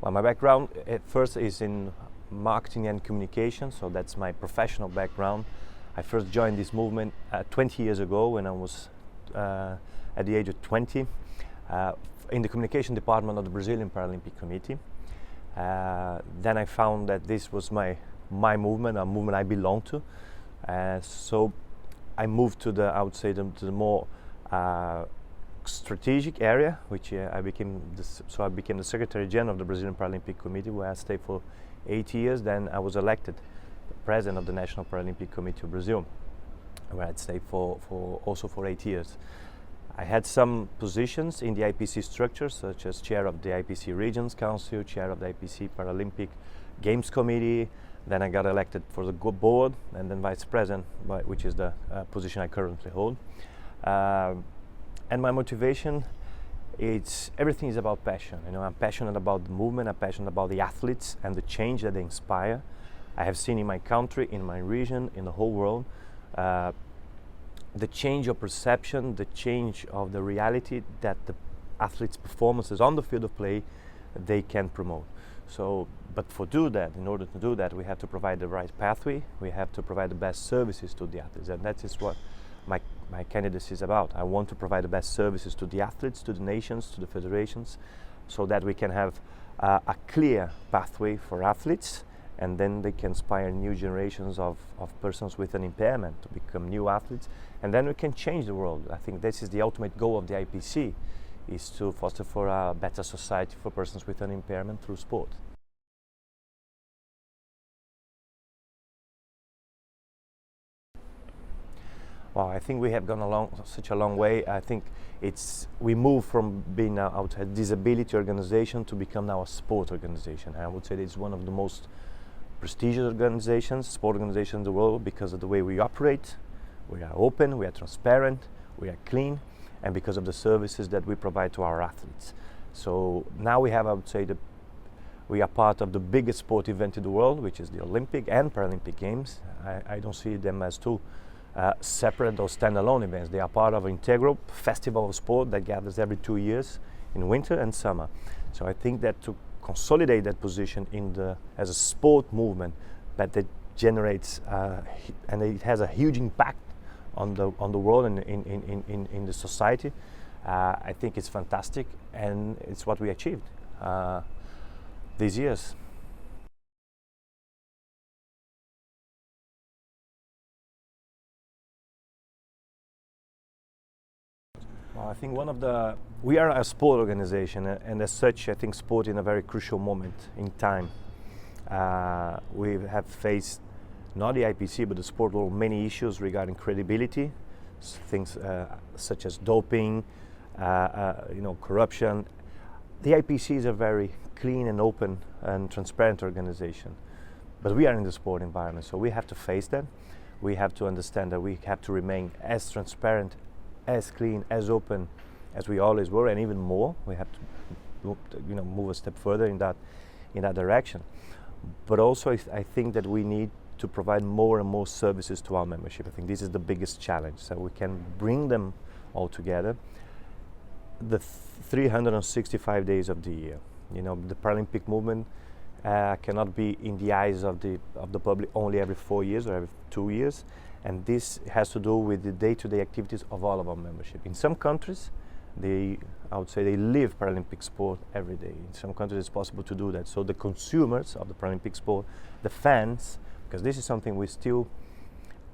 Well, my background at first is in marketing and communication, so that's my professional background. I first joined this movement 20 years ago when I was at the age of 20 in the communication department of the Brazilian Paralympic Committee. Then I found that this was my movement, a movement I belong to. So I moved to the more strategic area, which I became the Secretary General of the Brazilian Paralympic Committee, where I stayed for 8 years. Then I was elected President of the National Paralympic Committee of Brazil, where I'd stayed for 8 years. I had some positions in the IPC structure, such as Chair of the IPC Regions Council, Chair of the IPC Paralympic Games Committee. Then I got elected for the board, and then Vice President, which is the position I currently hold. And my motivation, everything is about passion. I'm passionate about the movement, I'm passionate about the athletes and the change that they inspire. I have seen in my country, in my region, in the whole world, the change of perception, the change of the reality that the athletes' performances on the field of play, they can promote. But in order to do that, we have to provide the right pathway, we have to provide the best services to the athletes, and that is what my candidacy is about. I want to provide the best services to the athletes, to the nations, to the federations, so that we can have a clear pathway for athletes, and then they can inspire new generations of persons with an impairment to become new athletes, and then we can change the world. I think this is the ultimate goal of the IPC, is to foster for a better society for persons with an impairment through sport. Well, I think we have gone such a long way. I think we moved from being a disability organization to become now a sport organization. And I would say that it's one of the most prestigious sport organizations in the world, because of the way we operate. We are open, we are transparent, we are clean, and because of the services that we provide to our athletes. So now we are part of the biggest sport event in the world, which is the Olympic and Paralympic Games. I don't see them as two separate or standalone events. They are part of an integral festival of sport that gathers every 2 years in winter and summer. So I think that to consolidate that position as a sport movement that generates and it has a huge impact on the world and in the society, I think it's fantastic, and it's what we achieved these years. Well, I think we are a sport organization, and as such, I think sport in a very crucial moment in time. We have faced, not the IPC, but the sport world, many issues regarding credibility, things such as doping, corruption. The IPC is a very clean and open and transparent organization, but we are in the sport environment, so we have to face that. We have to understand that we have to remain as transparent, as clean, as open as we always were, and even more. We have to move a step further in that direction. But also I think that we need to provide more and more services to our membership. I think this is the biggest challenge, so we can bring them all together the 365 days of the year. The Paralympic movement cannot be in the eyes of the public only every 4 years or every 2 years, and this has to do with the day-to-day activities of all of our membership. In some countries, I would say they live Paralympic sport every day. In some countries it's possible to do that. So the consumers of the Paralympic sport, the fans, because this is something we still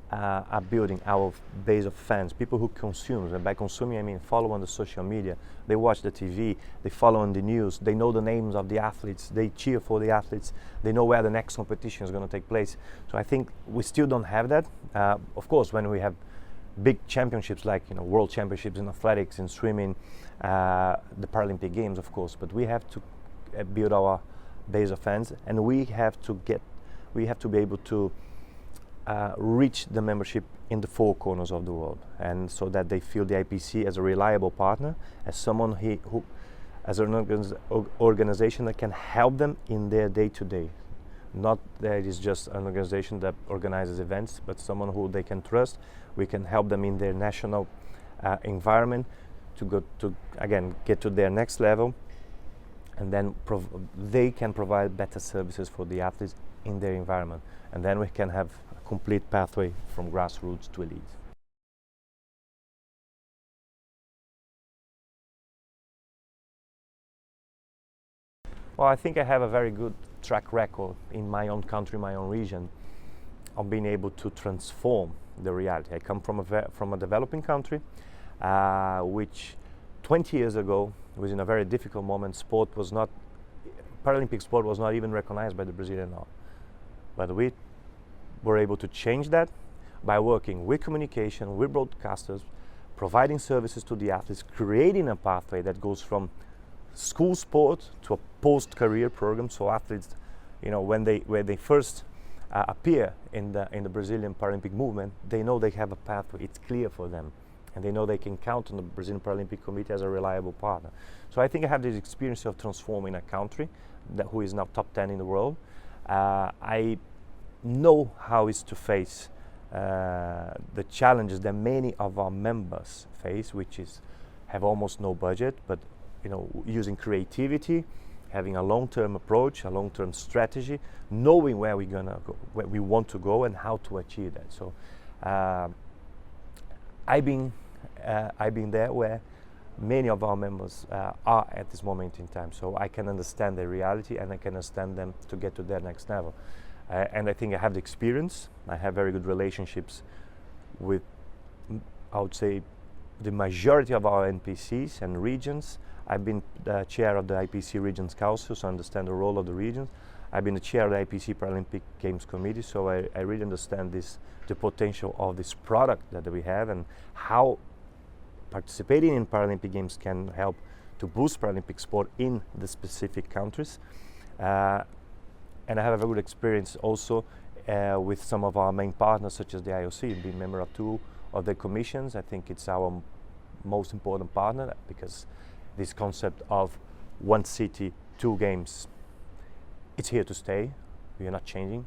are building, our base of fans, people who consume, and by consuming I mean follow on the social media, they watch the TV, they follow on the news, they know the names of the athletes, they cheer for the athletes, they know where the next competition is going to take place. So I think we still don't have that. Of course, when we have big championships like world championships in athletics, in swimming, the Paralympic Games, of course, but we have to build our base of fans, and we have to be able to reach the membership in the four corners of the world, and so that they feel the IPC as a reliable partner, as someone as an organization that can help them in their day-to-day. Not that it is just an organization that organizes events, but someone who they can trust. We can help them in their national environment to get to their next level, and then they can provide better services for the athletes in their environment, and then we can have a complete pathway from grassroots to elite. Well, I think I have a very good track record in my own country, my own region, of being able to transform the reality. I come from a developing country, which 20 years ago was in a very difficult moment. Paralympic sport was not even recognized by the Brazilian law. But we were able to change that by working with communication, with broadcasters, providing services to the athletes, creating a pathway that goes from school sport to a post-career program. So athletes, when they first appear in the Brazilian Paralympic movement, they know they have a pathway. It's clear for them, and they know they can count on the Brazilian Paralympic Committee as a reliable partner. So I think I have this experience of transforming a country who is now top 10 in the world. I know how it's to face the challenges that many of our members face, which is have almost no budget, but using creativity, having a long-term approach, a long-term strategy, knowing where we're gonna go, where we want to go, and how to achieve that. So I've been there where many of our members are at this moment in time. So I can understand their reality, and I can understand them to get to their next level. And I think I have the experience. I have very good relationships with, I would say, the majority of our NPCs and regions. I've been the chair of the IPC Regions Council, so I understand the role of the regions. I've been the chair of the IPC Paralympic Games Committee, so I really understand the potential of this product that we have, and how participating in Paralympic Games can help to boost Paralympic sport in the specific countries. And I have a very good experience also with some of our main partners, such as the IOC, being member of 2 of the commissions. I think it's our most important partner, because this concept of 1 city, 2 games, it's here to stay. We are not changing,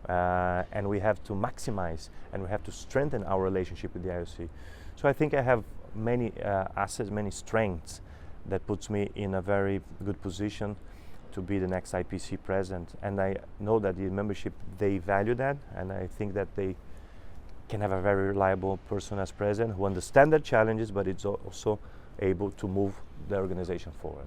and we have to maximize and we have to strengthen our relationship with the IOC. So I think I have many assets, many strengths that puts me in a very good position to be the next IPC president. And I know that the membership, they value that, and I think that they can have a very reliable person as president who understands their challenges, but it's also able to move the organization forward.